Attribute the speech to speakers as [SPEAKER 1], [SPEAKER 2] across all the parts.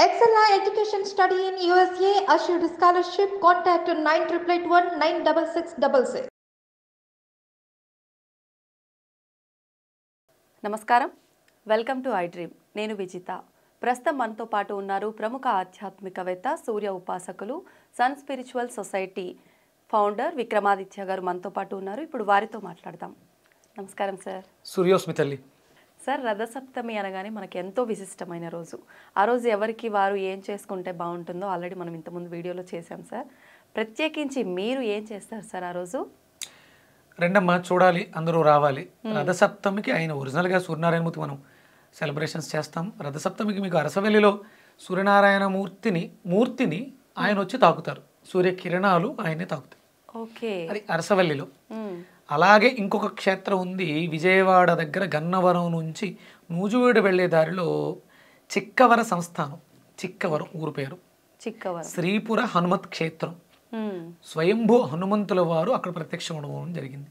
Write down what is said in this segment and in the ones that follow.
[SPEAKER 1] Excella Education Study in USA assured scholarship. Contact 9881 96666.
[SPEAKER 2] నమస్కారం, welcome to I dream. నేను విజిత. ప్రస్తుతం మనతో పాటు ఉన్నారు ప్రముఖ ఆధ్యాత్మికవేత్త, సూర్య ఉపాసకులు, sun spiritual society founder Vikramaditya garu మనతో పాటు ఉన్నారు. ఇప్పుడు వారితో మాట్లాడదాం. నమస్కారం సార్.
[SPEAKER 3] సూర్యోస్మి తల్లి.
[SPEAKER 2] సార్, రథసప్తమి అనగానే మనకి ఎంతో విశిష్టమైన రోజు. ఆ రోజు ఎవరికి వారు ఏం చేసుకుంటే బాగుంటుందో ఆల్రెడీ మనం ఇంతకుముందు వీడియోలో చేశాం సార్. ప్రత్యేకించి మీరు ఏం చేస్తారు సార్ ఆ రోజు?
[SPEAKER 3] రెండమ్మ, చూడాలి, అందరూ రావాలి. రథసప్తమికి ఆయన ఒరిజినల్గా సూర్యనారాయణమూర్తి మనం సెలబ్రేషన్స్ చేస్తాం. రథసప్తమికి మీకు అరసవెల్లిలో సూర్యనారాయణ మూర్తిని ఆయన వచ్చి తాకుతారు. సూర్యకిరణాలు ఆయన్ని తాకుతాయి.
[SPEAKER 2] ఓకే,
[SPEAKER 3] అది అరసవల్లిలో. అలాగే ఇంకొక క్షేత్రం ఉంది విజయవాడ దగ్గర, గన్నవరం నుంచి నూజువీడు వెళ్లే దారిలో చిక్కవర సంస్థానం. చిక్కవరం ఊరు పేరు.
[SPEAKER 2] చిక్కవరం
[SPEAKER 3] శ్రీపుర హనుమత్ క్షేత్రం. స్వయంభూ హనుమంతుల వారు అక్కడ ప్రత్యక్షం అవడం జరిగింది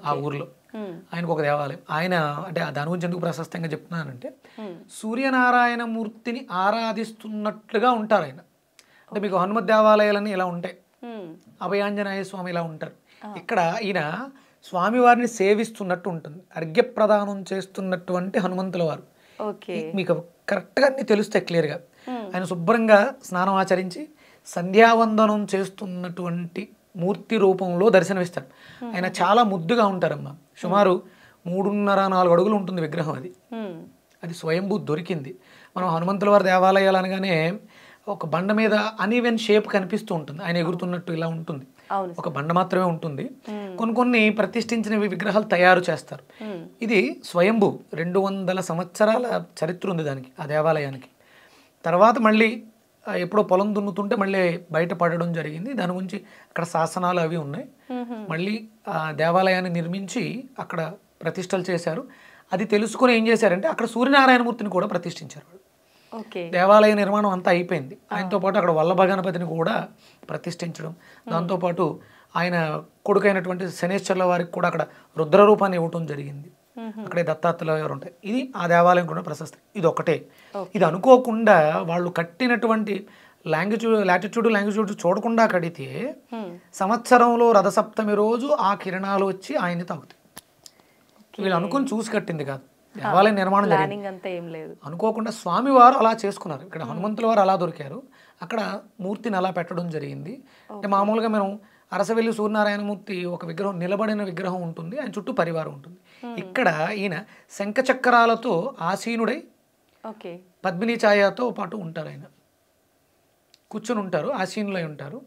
[SPEAKER 3] ఆ ఊర్లో. ఆయనకు ఒక దేవాలయం. ఆయన అంటే దాని గురించి ఎందుకు ప్రశస్తంగా చెప్తున్నానంటే, సూర్యనారాయణ మూర్తిని ఆరాధిస్తున్నట్లుగా ఉంటారు ఆయన. అంటే మీకు హనుమత్ దేవాలయాలని ఇలా ఉంటాయి, అభయాంజనేయ స్వామి ఇలా ఉంటారు. ఇక్కడ ఈయన స్వామివారిని సేవిస్తున్నట్టు ఉంటుంది, అర్ఘ్యప్రదానం చేస్తున్నటువంటి హనుమంతుల వారు. మీకు కరెక్ట్గా అన్ని తెలుస్తాయి క్లియర్గా. ఆయన శుభ్రంగా స్నానం ఆచరించి సంధ్యావందనం చేస్తున్నటువంటి మూర్తి రూపంలో దర్శనమిస్తారు. ఆయన చాలా ముద్దుగా ఉంటారమ్మా. సుమారు 3.5-4 అడుగులు ఉంటుంది విగ్రహం. అది స్వయంభూ దొరికింది. మనం హనుమంతుల వారి దేవాలయాలు అనగానే ఒక బండ మీద అనీవెన్ షేప్ కనిపిస్తూ ఉంటుంది, ఆయన ఎగురుతున్నట్టు ఇలా ఉంటుంది. ఒక బండ మాత్రమే ఉంటుంది. కొన్ని ప్రతిష్ఠించిన విగ్రహాలు తయారు చేస్తారు. ఇది స్వయంభూ 200 సంవత్సరాల చరిత్ర ఉంది దానికి, ఆ దేవాలయానికి. తర్వాత మళ్ళీ ఎప్పుడో పొలం దున్నుతుంటే మళ్ళీ బయట పడడం జరిగింది. దాని గురించి అక్కడ శాసనాలు అవి ఉన్నాయి. మళ్ళీ ఆ దేవాలయాన్ని నిర్మించి అక్కడ ప్రతిష్టలు చేశారు. అది తెలుసుకొని ఏం చేశారంటే అక్కడ సూర్యనారాయణమూర్తిని కూడా ప్రతిష్ఠించారు. దేవాలయ నిర్మాణం అంతా అయిపోయింది. ఆయనతో పాటు అక్కడ వల్లభ గణపతిని కూడా ప్రతిష్ఠించడం, దాంతోపాటు ఆయన కొడుకైనటువంటి శనేశ్వర్ల వారికి కూడా అక్కడ రుద్రరూపాన్ని ఇవ్వటం జరిగింది. అక్కడే దత్తాత్రేయుల వారు ఉంటాయి. ఇది ఆ దేవాలయం కూడా ప్రశస్తి. ఇది ఒకటే. ఇది అనుకోకుండా వాళ్ళు కట్టినటువంటి లాటిట్యూడ్ లాంగిట్యూడ్ చూడకుండా కడితే సంవత్సరంలో రథసప్తమి రోజు ఆ కిరణాలు వచ్చి ఆయన్ని తాకుతాయి. వీళ్ళు అనుకుని చూసి కట్టింది కాదు, దేవాలయ నిర్మాణం జరిగింది. అనుకోకుండా స్వామివారు అలా చేసుకున్నారు. ఇక్కడ హనుమంతుల వారు అలా దొరికారు, అక్కడ మూర్తిని అలా పెట్టడం జరిగింది. అంటే మామూలుగా మనం అరసవెల్లి సూర్యనారాయణమూర్తి ఒక విగ్రహం, నిలబడిన విగ్రహం ఉంటుంది, ఆయన చుట్టూ పరివారం ఉంటుంది. ఇక్కడ ఈయన శంఖచక్రాలతో ఆసీనుడై పద్మిని ఛాయతో పాటు ఉంటారు. ఆయన కూర్చుని ఉంటారు, ఆసీనులై ఉంటారు.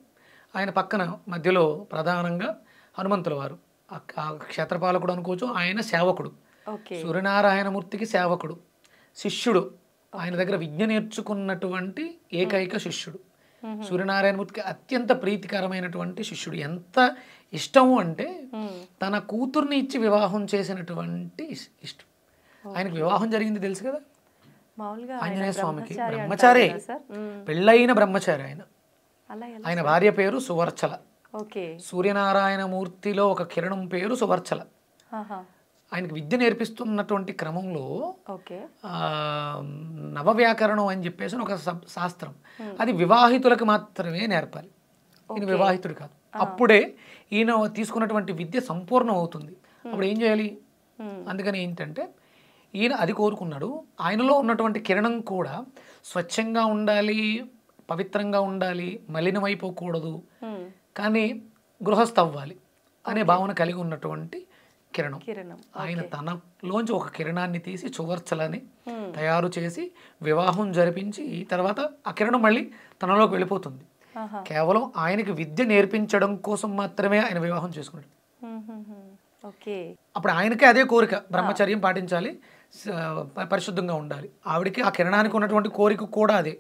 [SPEAKER 3] ఆయన పక్కన మధ్యలో ప్రధానంగా హనుమంతుల వారు, ఆ క్షేత్రపాలకుడు అనుకోవచ్చు. ఆయన సేవకుడు, సూర్యనారాయణమూర్తికి సేవకుడు, శిష్యుడు. ఆయన దగ్గర విద్య నేర్చుకున్నటువంటి ఏకైక శిష్యుడు. సూర్యనారాయణమూర్తికి అత్యంత ప్రీతికరమైనటువంటి శిష్యుడు. ఎంత ఇష్టము అంటే తన కూతుర్ని ఇచ్చి వివాహం చేసినటువంటి ఇష్టం. ఆయనకు వివాహం జరిగింది తెలుసు కదా, ఆంజనేయ స్వామికి. బ్రహ్మచారి, పెళ్ళైన బ్రహ్మచారి ఆయన. ఆయన భార్య పేరు సువర్చల. సూర్యనారాయణమూర్తిలో ఒక కిరణం పేరు సువర్చల. ఆయనకు విద్య నేర్పిస్తున్నటువంటి క్రమంలో నవవ్యాకరణం అని చెప్పేసి ఒక శాస్త్రం, అది వివాహితులకు మాత్రమే నేర్పాలి. ఈయన వివాహితుడు కాదు. అప్పుడే ఈయన తీసుకున్నటువంటి విద్య సంపూర్ణం అవుతుంది. అప్పుడు ఏం చేయాలి? అందుకని ఏంటంటే ఈయన అది కోరుకున్నాడు. ఆయనలో ఉన్నటువంటి కిరణం కూడా స్వచ్ఛంగా ఉండాలి, పవిత్రంగా ఉండాలి, మలినమైపోకూడదు, కానీ గృహస్థ అవ్వాలి అనే భావన కలిగి ఉన్నటువంటి కిరణం. ఆయన తనలోంచి ఒక కిరణాన్ని తీసి సువర్చలని తయారు చేసి వివాహం జరిపించి తర్వాత ఆ కిరణం మళ్ళీ తనలోకి వెళ్ళిపోతుంది. కేవలం ఆయనకి విద్య నేర్పించడం కోసం మాత్రమే ఆయన వివాహం చేసుకున్నాడు. అప్పుడు ఆయనకే అదే కోరిక, బ్రహ్మచర్యం పాటించాలి, పరిశుద్ధంగా ఉండాలి. ఆవిడికి ఆ కిరణానికి ఉన్నటువంటి కోరిక కూడా అదే.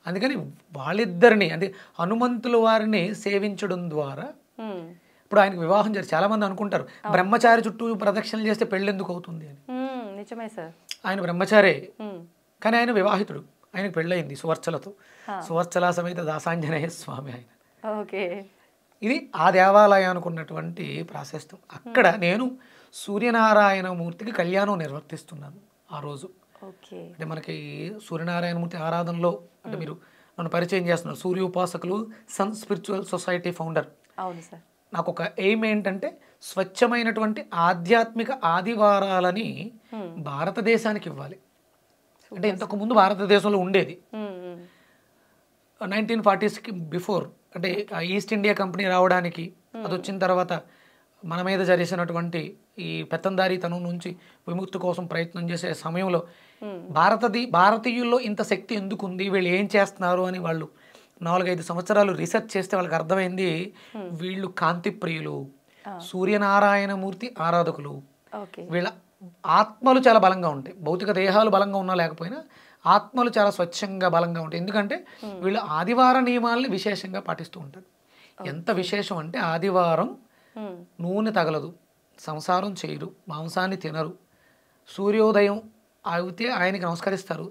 [SPEAKER 3] అందుకని వాళ్ళిద్దరిని, అంటే హనుమంతుల వారిని సేవించడం ద్వారా ఇప్పుడు ఆయనకు వివాహం జరిగి, చాలా మంది అనుకుంటారు బ్రహ్మచారి చుట్టూ ప్రదక్షిణలు చేస్తే పెళ్ళి ఎందుకు అవుతుంది అని.
[SPEAKER 2] నిజమే సార్,
[SPEAKER 3] ఆయన బ్రహ్మచారే, కానీ ఆయన వివాహితుడు. ఆయనకు పెళ్ళయింది సువర్చలతో, సువర్చల సమేత దాసాంజనేయ స్వామి ఆయన. ఇది ఆ దేవాలయానికి ఉన్నటువంటి ప్రాశస్త్యం. అక్కడ నేను సూర్యనారాయణ మూర్తికి కళ్యాణం నిర్వర్తిస్తున్నాను ఆ రోజు.
[SPEAKER 2] ఓకే.
[SPEAKER 3] అంటే మనకి సూర్యనారాయణమూర్తి ఆరాధనలో అంటే మీరు నన్ను పరిచయం చేస్తున్నారు, సూర్య ఉపాసకులు సన్ స్పిరిచువల్ సొసైటీ ఫౌండర్.
[SPEAKER 2] అవును సార్.
[SPEAKER 3] నాకు ఒక ఎయిమ్ ఏంటంటే స్వచ్ఛమైనటువంటి ఆధ్యాత్మిక ఆదివారాలని భారతదేశానికి ఇవ్వాలి. అంటే ఇంతకుముందు భారతదేశంలో ఉండేది 1940స్కి బిఫోర్, అంటే ఈస్ట్ ఇండియా కంపెనీ రావడానికి అది వచ్చిన తర్వాత మన మీద జరిగినటువంటి ఈ పెత్తందారీతనం నుంచి విముక్తి కోసం ప్రయత్నం చేసే సమయంలో భారతీయుల్లో ఇంత శక్తి ఎందుకు ఉంది, వీళ్ళు ఏం చేస్తున్నారు అని వాళ్ళు 4-5 సంవత్సరాలు రీసెర్చ్ చేస్తే వాళ్ళకి అర్థమైంది, వీళ్ళు కాంతి ప్రియులు, సూర్యనారాయణమూర్తి ఆరాధకులు, వీళ్ళ ఆత్మలు చాలా బలంగా ఉంటాయి. భౌతిక దేహాలు బలంగా ఉన్నా లేకపోయినా ఆత్మలు చాలా స్వచ్ఛంగా బలంగా ఉంటాయి. ఎందుకంటే వీళ్ళు ఆదివార నియమాలని విశేషంగా పాటిస్తూ ఉంటారు. ఎంత విశేషం అంటే ఆదివారం నూనె తగలదు, సంసారం చేయరు, మాంసాన్ని తినరు, సూర్యోదయం అయితే ఆయనకి నమస్కరిస్తారు.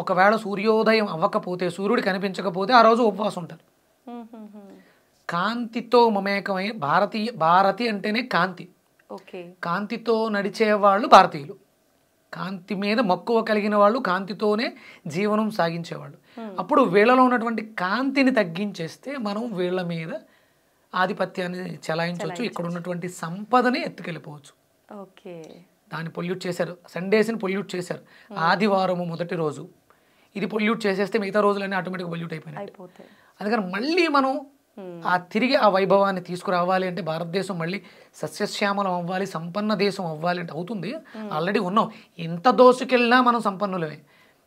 [SPEAKER 3] ఒకవేళ సూర్యోదయం అవ్వకపోతే, సూర్యుడు కనిపించకపోతే ఆ రోజు ఉపవాసం ఉంటారు. కాంతితో మమేకమై భారతి అంటేనే కాంతి, కాంతితో నడిచేవాళ్ళు భారతీయులు. కాంతి మీద మక్కువ కలిగిన వాళ్ళు, కాంతితోనే జీవనం సాగించేవాళ్ళు. అప్పుడు వీళ్ళలో ఉన్నటువంటి కాంతిని తగ్గించేస్తే మనం వీళ్ళ మీద ఆధిపత్యాన్ని చెలాయించవచ్చు, ఇక్కడ ఉన్నటువంటి సంపదని ఎత్తుకెళ్ళిపోవచ్చు. దాన్ని పొల్యూట్ చేశారు, సండేస్ని పొల్యూట్ చేశారు. ఆదివారము మొదటి రోజు ఇది పొల్యూట్ చేసేస్తే మిగతా రోజులన్నీ ఆటోమేటిక్గా పొల్యూట్ అయిపోయినాయి. అందుకని మళ్ళీ మనం తిరిగి ఆ వైభవాన్ని తీసుకురావాలి అంటే భారతదేశం మళ్ళీ సస్యశ్యామలం అవ్వాలి, సంపన్న దేశం అవ్వాలి అంటే అవుతుంది. ఆల్రెడీ ఉన్నాం. ఎంత దోసుకెళ్ళినా మనం సంపన్నులమే.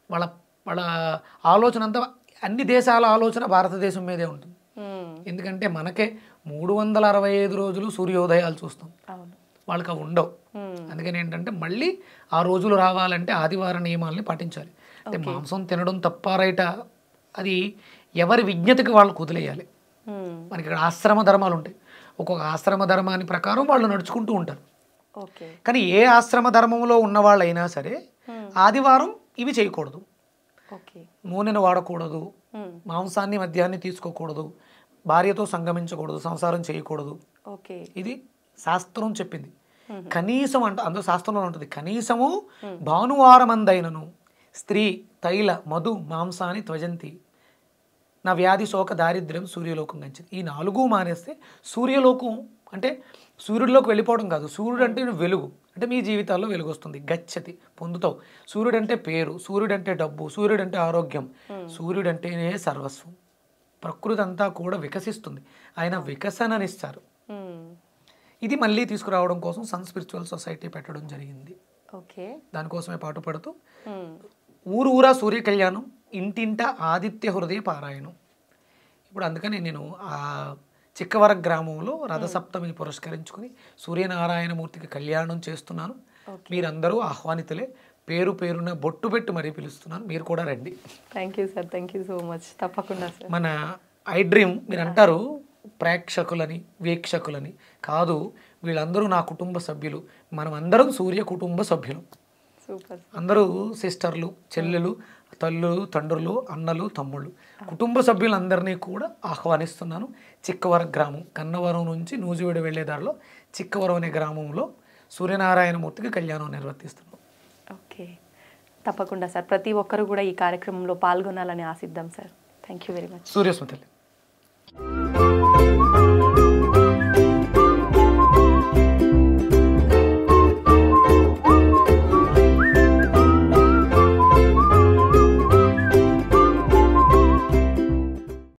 [SPEAKER 3] వాళ్ళ వాళ్ళ ఆలోచన అంతా, అన్ని దేశాల ఆలోచన భారతదేశం మీదే ఉంటుంది. ఎందుకంటే మనకే 365 రోజులు సూర్యోదయాలు చూస్తాం, వాళ్ళకి అవి ఉండవు. అందుకని ఏంటంటే మళ్ళీ ఆ రోజులు రావాలంటే ఆదివార నియమాలని పాటించాలి. అంటే మాంసం తినడం తప్ప రైట, అది ఎవరి విజ్ఞతకి వాళ్ళకు వదిలేయాలి. మనకి ఇక్కడ ఆశ్రమ ధర్మాలు ఉంటాయి, ఒక్కొక్క ఆశ్రమ ధర్మాన్ని ప్రకారం వాళ్ళు నడుచుకుంటూ ఉంటారు. కానీ ఏ ఆశ్రమ ధర్మంలో ఉన్న వాళ్ళైనా సరే ఆదివారం ఇవి చేయకూడదు. నూనెను వాడకూడదు, మాంసాన్ని మద్యాన్ని తీసుకోకూడదు, భార్యతో సంగమించకూడదు, సంసారం చేయకూడదు. ఇది శాస్త్రం చెప్పింది. కనీసం అందులో శాస్త్రంలో ఉంటుంది, కనీసము భానువారమందైనను స్త్రీ తైల మధు మాంసాన్ని త్వజంతి నా వ్యాధి శోక దారిద్ర్యం సూర్యలోకం గంచింది. ఈ 4 మానేస్తే సూర్యలోకం అంటే సూర్యుడిలోకి వెళ్ళిపోవడం కాదు, సూర్యుడు అంటే వెలుగు, అంటే మీ జీవితాల్లో వెలుగు వస్తుంది, గచ్చతి పొందుతావు. సూర్యుడు అంటే పేరు, సూర్యుడు అంటే డబ్బు, సూర్యుడు అంటే ఆరోగ్యం, సూర్యుడు అంటేనే సర్వస్వం. ప్రకృతి అంతా కూడా వికసిస్తుంది, ఆయన వికసననిస్తారు. ఇది మళ్ళీ తీసుకురావడం కోసం సన్ స్పిరిచువల్ సొసైటీ పెట్టడం జరిగింది. దానికోసమే పాటుపడుతూ ఊరూరా సూర్య కళ్యాణం, ఇంటింట ఆదిత్య హృదయ పారాయణం. ఇప్పుడు అందుకని నేను ఆ చిక్కవర గ్రామంలో రథసప్తమిని పురస్కరించుకుని సూర్యనారాయణమూర్తికి కళ్యాణం చేస్తున్నాను. మీరందరూ ఆహ్వానితులే, పేరు పేరున బొట్టు పెట్టి మరీ పిలుస్తున్నాను, మీరు కూడా రండి.
[SPEAKER 2] Thank you sir, thank you so much. తప్పకుండా సార్.
[SPEAKER 3] మన ఐ డ్రీమ్ మీరు అంటారు ప్రేక్షకులని వీక్షకులని కాదు, వీళ్ళందరూ నా కుటుంబ సభ్యులు, మనం అందరం సూర్య కుటుంబ సభ్యులు. అందరూ సిస్టర్లు, చెల్లెలు, తల్లులు, తండ్రులు, అన్నలు, తమ్ముళ్ళు, కుటుంబ సభ్యులందరినీ కూడా ఆహ్వానిస్తున్నాను. చిక్కవరం గ్రామం, కన్నవరం నుంచి నూజివీడు వెళ్ళే దారిలో చిక్కవరం అనే గ్రామంలో సూర్యనారాయణమూర్తికి కళ్యాణం నిర్వర్తిస్తున్నాం.
[SPEAKER 2] ఓకే, తప్పకుండా సార్. ప్రతి ఒక్కరు కూడా ఈ కార్యక్రమంలో పాల్గొనాలని ఆశిద్దాం sir. Thank you very much.
[SPEAKER 3] Suryasmriti.